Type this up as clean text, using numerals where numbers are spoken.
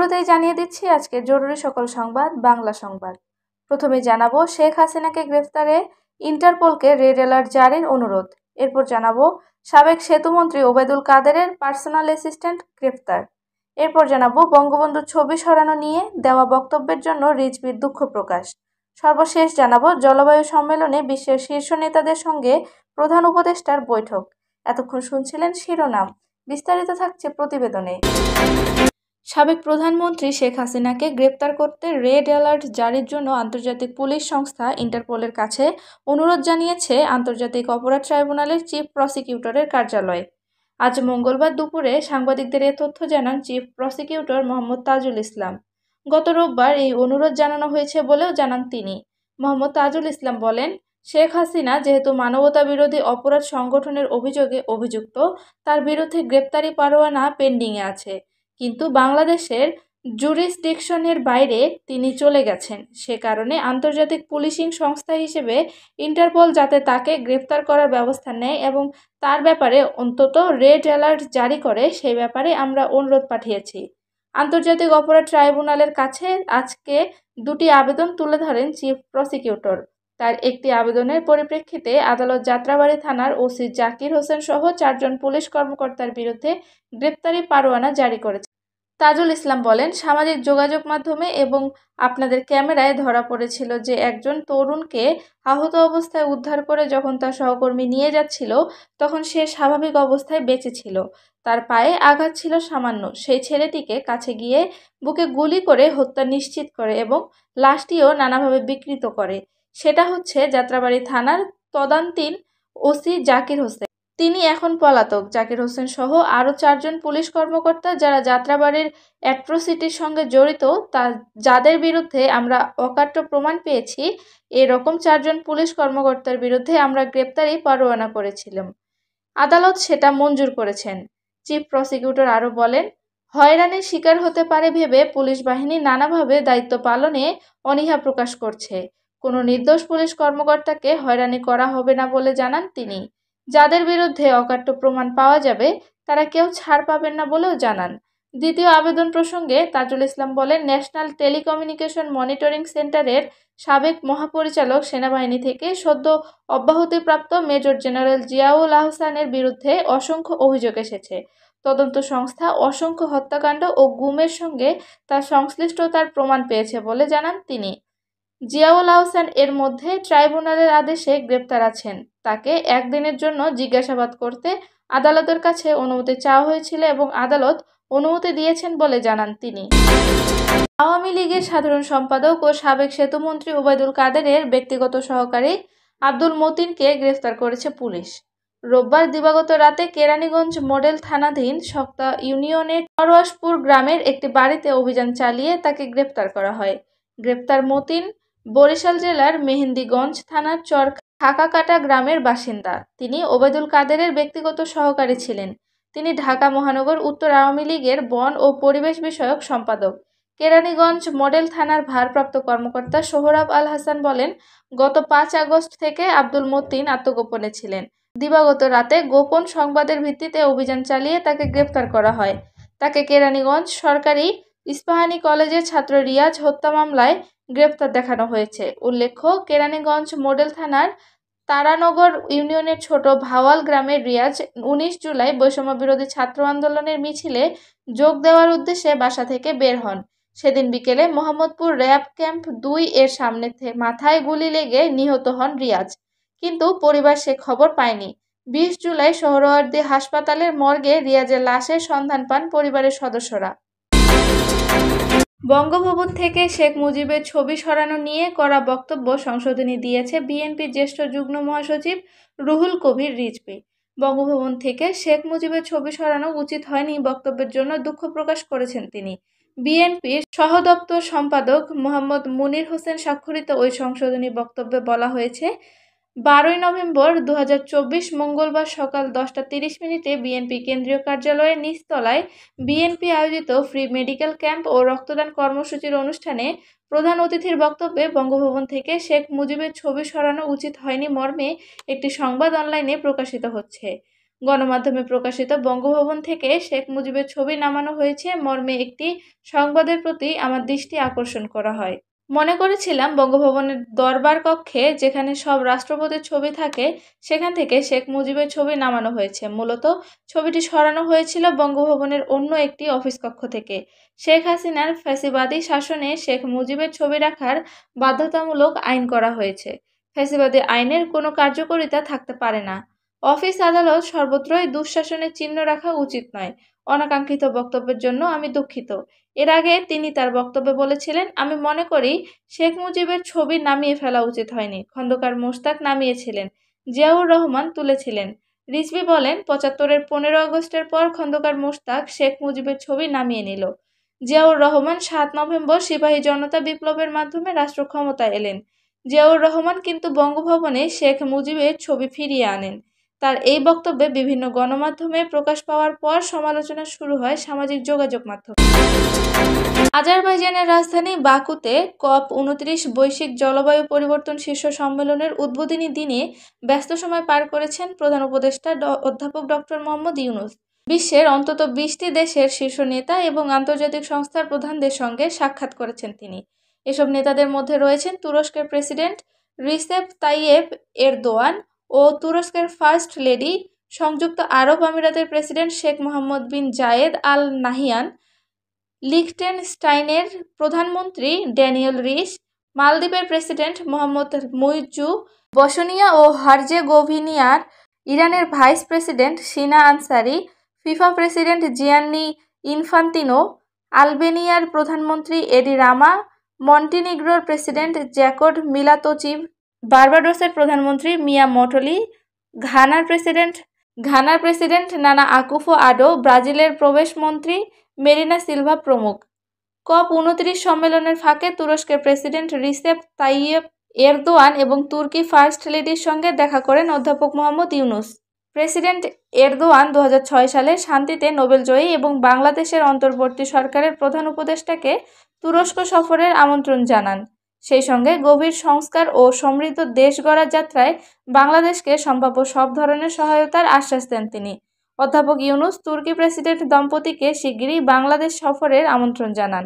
শুরুতেই জানিয়ে দিচ্ছি আজকে জরুরি সকল সংবাদ বাংলা সংবাদ। প্রথমে জানাবো শেখ হাসিনাকে গ্রেফতারে ইন্টারপোলকে রেড অ্যালার্ট জারির অনুরোধ। এরপর জানাবো সাবেক সেতুমন্ত্রী ওবায়দুল কাদেরের পার্সোনাল অ্যাসিস্ট্যান্ট গ্রেফতার। এরপর জানাবো বঙ্গবন্ধুর ছবি সরানো নিয়ে দেওয়া বক্তব্যের জন্য রিজভির দুঃখ প্রকাশ। সর্বশেষ জানাবো জলবায়ু সম্মেলনে বিশ্বের শীর্ষ নেতাদের সঙ্গে প্রধান উপদেষ্টার বৈঠক। এতক্ষণ শুনছিলেন শিরোনাম, বিস্তারিত থাকছে প্রতিবেদনে। সাবেক প্রধানমন্ত্রী শেখ হাসিনাকে গ্রেপ্তার করতে রেড অ্যালার্ট জারির জন্য আন্তর্জাতিক পুলিশ সংস্থা ইন্টারপোলের কাছে অনুরোধ জানিয়েছে আন্তর্জাতিক অপরাধ ট্রাইব্যুনালের চিফ প্রসিকিউটরের কার্যালয়। আজ মঙ্গলবার দুপুরে সাংবাদিকদের এ তথ্য জানান চিফ প্রসিকিউটর মোহাম্মদ তাজুল ইসলাম। গত রোববার এই অনুরোধ জানানো হয়েছে বলেও জানান তিনি। মোহাম্মদ তাজুল ইসলাম বলেন, শেখ হাসিনা যেহেতু মানবতা বিরোধী অপরাধ সংগঠনের অভিযোগে অভিযুক্ত, তার বিরুদ্ধে গ্রেপ্তারি পরোয়ানা পেন্ডিংয়ে আছে, কিন্তু বাংলাদেশের জুরিসডিকশনের বাইরে তিনি চলে গেছেন। সে কারণে আন্তর্জাতিক পুলিশিং সংস্থা হিসেবে ইন্টারপোল যাতে তাকে গ্রেপ্তার করার ব্যবস্থা নেয় এবং তার ব্যাপারে অন্তত রেড অ্যালার্ট জারি করে, সেই ব্যাপারে আমরা অনুরোধ পাঠিয়েছি। আন্তর্জাতিক অপরাধ ট্রাইব্যুনালের কাছে আজকে দুটি আবেদন তুলে ধরেন চিফ প্রসিকিউটর। তার একটি আবেদনের পরিপ্রেক্ষিতে আদালত যাত্রাবাড়ী থানার ওসি জাকির হোসেন সহ 4 জন পুলিশ কর্মকর্তার বিরুদ্ধে গ্রেপ্তারি পরোয়ানা জারি করেছে। তাজুল ইসলাম বলেন, সামাজিক যোগাযোগ মাধ্যমে এবং আপনাদের ক্যামেরায় ধরা পড়েছিল যে একজন তরুণকে আহত অবস্থায় উদ্ধার করে যখন তার সহকর্মী নিয়ে যাচ্ছিল তখন সে স্বাভাবিক অবস্থায় বেঁচে ছিল। তার পায়ে আঘাত ছিল সামান্য। সেই ছেলেটিকে কাছে গিয়ে বুকে গুলি করে হত্যা নিশ্চিত করে এবং লাশটিও নানাভাবে বিকৃত করে। সেটা হচ্ছে যাত্রাবাড়ী থানার তদন্তীন ওসি জাকির হোসেন। তিনি এখন পলাতক। জাকির হোসেন সহ আরও 4 জন পুলিশ কর্মকর্তা যারা যাত্রাবাড়ির অ্যাট্রোসিটির সঙ্গে জড়িত, যাদের বিরুদ্ধে আমরা অকাট্য প্রমাণ পেয়েছি, এরকম 4 জন পুলিশ কর্মকর্তার বিরুদ্ধে আমরা গ্রেপ্তারি পরোয়ানা করেছিলাম। আদালত সেটা মঞ্জুর করেছেন। চিফ প্রসিকিউটর আরও বলেন, হয়রানির শিকার হতে পারে ভেবে পুলিশ বাহিনী নানাভাবে দায়িত্ব পালনে অনীহা প্রকাশ করছে। কোনো নির্দোষ পুলিশ কর্মকর্তাকে হয়রানি করা হবে না বলে জানান তিনি। যাদের বিরুদ্ধে অকাট্য প্রমাণ পাওয়া যাবে তারা কেউ ছাড় পাবেন না বলেও জানান। দ্বিতীয় আবেদন প্রসঙ্গে তাজুল ইসলাম বলেন, ন্যাশনাল টেলিকমিউনিকেশন মনিটরিং সেন্টারের সাবেক মহাপরিচালক সেনাবাহিনী থেকে সদ্য অব্যাহতিপ্রাপ্ত মেজর জেনারেল জিয়াউল আহসানের বিরুদ্ধে অসংখ্য অভিযোগ এসেছে। তদন্ত সংস্থা অসংখ্য হত্যাকাণ্ড ও গুমের সঙ্গে তার সংশ্লিষ্টতার প্রমাণ পেয়েছে বলে জানান তিনি। জিয়াউল আহসান এর মধ্যে ট্রাইব্যুনালের আদেশে গ্রেপ্তার আছেন। তাকে 1 দিনের জন্য জিজ্ঞাসাবাদ করতে আদালতের কাছে অনুমতি চাওয়া হয়েছিল এবং আদালত অনুমতি দিয়েছেন বলে জানান তিনি। আওয়ামী লীগের সাধারণ সম্পাদক ও সাবেক সেতুমন্ত্রী ওবায়দুল কাদেরের ব্যক্তিগত সহকারী আব্দুল মতিনকে গ্রেফতার করেছে পুলিশ। রোববার দিবাগত রাতে কেরানীগঞ্জ মডেল থানাধীন শক্তা ইউনিয়নের পরওয়াশপুর গ্রামের একটি বাড়িতে অভিযান চালিয়ে তাকে গ্রেফতার করা হয়। গ্রেপ্তার মতিন বরিশাল জেলার মেহেন্দিগঞ্জ থানার চর খাকাকাটা গ্রামের বাসিন্দা। তিনি ওবায়দুল কাদেরের ব্যক্তিগত সহকারী ছিলেন। তিনি ঢাকা মহানগর উত্তর আওয়ামী লীগের বন ও পরিবেশ বিষয়ক সম্পাদক। কেরানীগঞ্জ মডেল থানার ভারপ্রাপ্ত কর্মকর্তা সোহরাব আল হাসান বলেন, গত 5 আগস্ট থেকে আব্দুল মতিন আত্মগোপনে ছিলেন। দিবাগত রাতে গোপন সংবাদের ভিত্তিতে অভিযান চালিয়ে তাকে গ্রেপ্তার করা হয়। তাকে কেরানীগঞ্জ সরকারি ইস্পাহানি কলেজের ছাত্র রিয়াজ হত্যা মামলায় গ্রেপ্তার দেখানো হয়েছে। উল্লেখ্য, কেরানীগঞ্জ মডেল থানার তারানগর ইউনিয়নের ছোট ভাওয়াল গ্রামের রিয়াজ 19 জুলাই বৈষম্য বিরোধী ছাত্র আন্দোলনের মিছিলে যোগ দেওয়ার উদ্দেশ্যে বাসা থেকে বের হন। সেদিন বিকেলে মোহাম্মদপুর র্যাব ক্যাম্প 2 এর সামনে মাথায় গুলি লেগে নিহত হন রিয়াজ, কিন্তু পরিবার সে খবর পায়নি। 20 জুলাই সোহরাওয়ার্দী হাসপাতালের মর্গে রিয়াজের লাশের সন্ধান পান পরিবারের সদস্যরা। বঙ্গভবন থেকে শেখ মুজিবের ছবি সরানো নিয়ে করা বক্তব্য সংশোধনী দিয়েছে বিএনপির জ্যেষ্ঠ যুগ্ম মহাসচিব রুহুল কবির রিজভী। বঙ্গভবন থেকে শেখ মুজিবের ছবি সরানো উচিত হয়নি বক্তব্যের জন্য দুঃখ প্রকাশ করেছেন তিনি। বিএনপির সহদপ্তর সম্পাদক মোহাম্মদ মুনির হোসেন স্বাক্ষরিত ওই সংশোধনী বক্তব্যে বলা হয়েছে, 12 নভেম্বর 2024 মঙ্গলবার সকাল 10টা 30 মিনিটে বিএনপি কেন্দ্রীয় কার্যালয়ের নিচতলায় বিএনপি আয়োজিত ফ্রি মেডিকেল ক্যাম্প ও রক্তদান কর্মসূচির অনুষ্ঠানে প্রধান অতিথির বক্তব্যে বঙ্গভবন থেকে শেখ মুজিবের ছবি সরানো উচিত হয়নি মর্মে একটি সংবাদ অনলাইনে প্রকাশিত হচ্ছে। গণমাধ্যমে প্রকাশিত বঙ্গভবন থেকে শেখ মুজিবের ছবি নামানো হয়েছে মর্মে একটি সংবাদের প্রতি আমার দৃষ্টি আকর্ষণ করা হয়। মনে করেছিলাম বঙ্গভবনের দরবার কক্ষে যেখানে সব রাষ্ট্রপতির ছবি থাকে সেখান থেকে শেখ মুজিবের ছবি নামানো হয়েছে। মূলত ছবিটি সরানো হয়েছিল বঙ্গভবনের অন্য একটি অফিস কক্ষ থেকে। শেখ হাসিনার ফ্যাসিবাদী শাসনে শেখ মুজিবের ছবি রাখার বাধ্যতামূলক আইন করা হয়েছে। ফ্যাসিবাদী আইনের কোনো কার্যকারিতা থাকতে পারে না। অফিস আদালত সর্বত্রই দুঃশাসনের চিহ্ন রাখা উচিত নয়। অনাকাঙ্ক্ষিত বক্তব্যের জন্য আমি দুঃখিত। এর আগে তিনি তার বক্তব্যে বলেছিলেন, আমি মনে করি শেখ মুজিবের ছবি নামিয়ে ফেলা উচিত হয়নি। খন্দকার মোশতাক নামিয়েছিলেন, জিয়াউর রহমান তুলেছিলেন। রিজভী বলেন, ৭৫-এর ১৫ আগস্টের পর খন্দকার মোশতাক শেখ মুজিবের ছবি নামিয়ে নিল। জিয়াউর রহমান ৭ নভেম্বর সিপাহী জনতা বিপ্লবের মাধ্যমে রাষ্ট্র ক্ষমতায় এলেন। জিয়াউর রহমান কিন্তু বঙ্গভবনে শেখ মুজিবের ছবি ফিরিয়ে আনেন। তার এই বক্তব্যে বিভিন্ন গণমাধ্যমে প্রকাশ পাওয়ার পর সমালোচনা শুরু হয় সামাজিক যোগাযোগ মাধ্যমে। আজারবাইজানের রাজধানী বাকুতে COP29 বৈশ্বিক জলবায়ু পরিবর্তন শীর্ষ সম্মেলনের উদ্বোধনী দিনে ব্যস্ত সময় পার করেছেন প্রধান উপদেষ্টা অধ্যাপক ডক্টর মোহাম্মদ ইউনূস। বিশ্বের অন্তত 20টি দেশের শীর্ষ নেতা এবং আন্তর্জাতিক সংস্থার প্রধানদের সঙ্গে সাক্ষাৎ করেছেন তিনি। এসব নেতাদের মধ্যে রয়েছেন তুরস্কের প্রেসিডেন্ট রিসেপ তাইয়েপ এরদোয়ান ও তুরস্কের ফার্স্ট লেডি, সংযুক্ত আরব আমিরাতের president Sheikh Mohamed bin Zayed Al Nahyan, লিখটেনস্টাইনের প্রধানমন্ত্রী ড্যানিয়েল রিস, মালদ্বীপের প্রেসিডেন্ট মোহাম্মদ মুইজ্জু, বসনিয়া ও হার্জেগোভিনার ইরানের vice president Shina Ansari, FIFA president Gianni Infantino, আলবেনিয়ার প্রধানমন্ত্রী এডি রামা, মন্টিনিগ্রোর প্রেসিডেন্ট জ্যাকব মিলাতোচিভ, বার্বাডোসের প্রধানমন্ত্রী মিয়া মটলি, ঘানার প্রেসিডেন্ট নানা আকুফো-আডো, ব্রাজিলের প্রবেশমন্ত্রী মেরিনা সিলভা প্রমুখ। COP29 সম্মেলনের ফাঁকে তুরস্কের প্রেসিডেন্ট রিসেপ তাইয়েপ এরদোয়ান এবং তুর্কি ফার্স্ট লেডির সঙ্গে দেখা করেন অধ্যাপক মোহাম্মদ ইউনূস। প্রেসিডেন্ট এরদোয়ান 2006 সালে শান্তিতে নোবেলজয়ী এবং বাংলাদেশের অন্তর্বর্তী সরকারের প্রধান উপদেষ্টাকে তুরস্ক সফরের আমন্ত্রণ জানান। সেই সঙ্গে গভীর সংস্কার ও সমৃদ্ধ দেশ গড়ার যাত্রায় বাংলাদেশকে সম্ভাব্য সব ধরনের সহায়তার আশ্বাস দেন তিনি। অধ্যাপক ইউনূস তুর্কি প্রেসিডেন্ট দম্পতিকে শিগগিরই বাংলাদেশ সফরের আমন্ত্রণ জানান।